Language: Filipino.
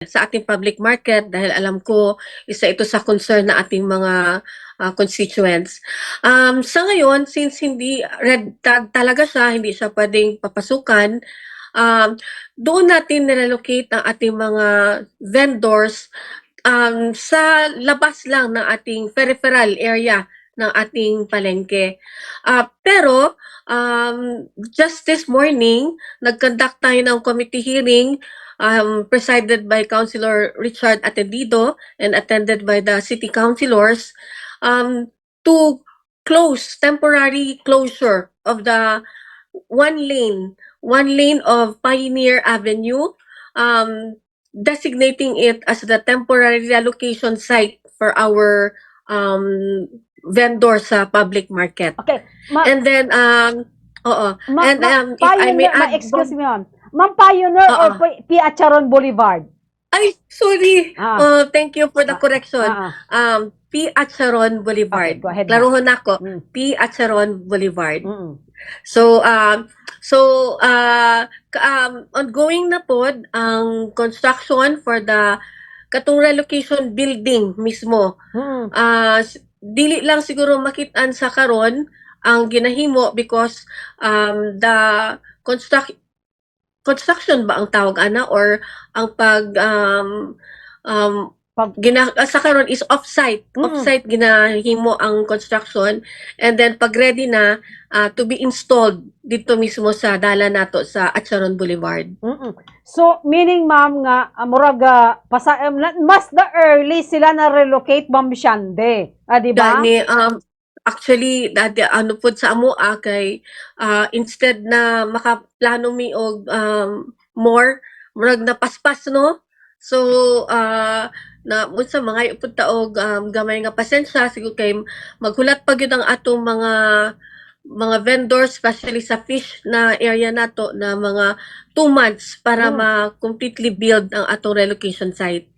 sa ating public market dahil alam ko isa ito sa concern na ating mga constituents. Sa ngayon, since hindi red tag talaga siya, hindi siya pwedeng papasukan, doon natin nirelocate ang ating mga vendors sa labas lang ng ating peripheral area ng ating palengke. Pero just this morning, nag-conduct tayo ng committee hearing presided by Councilor Richard Atendido and attended by the city councilors to close, temporary closure of the one lane of Pioneer Avenue, designating it as the temporary relocation site for our vendor sa public market. Okay. And then, oo. And if I may add, excuse me, ma'am. Ma'am Pioneer or P. Acharon Boulevard? Ay, sorry. Thank you for the correction. P. Acharon Boulevard. Okay, go ahead. Klaruhon ako. P. Acharon Boulevard. So, ongoing na pod ang construction for the katong relocation building mismo. Dili lang siguro makitaan sa karon ang ginahimo because the construction ba ang tawag ana or ang sa karon is off-site. Off-site ginahimo ang construction and then pag ready na to be installed dito mismo sa dalan nato sa Acharon Boulevard. So meaning ma'am nga murag mas the early sila na relocate ma'am Siande, di ba? Gani actually dati ano pud sa amo kay instead na makaplano mi og more murag napaspas no. So na unsa mga upod taog gamay nga pasensya siguro kay maghulat pa gyud ang atong mga vendors especially sa fish na area nato na mga 2 months para ma-completely build ang atong relocation site.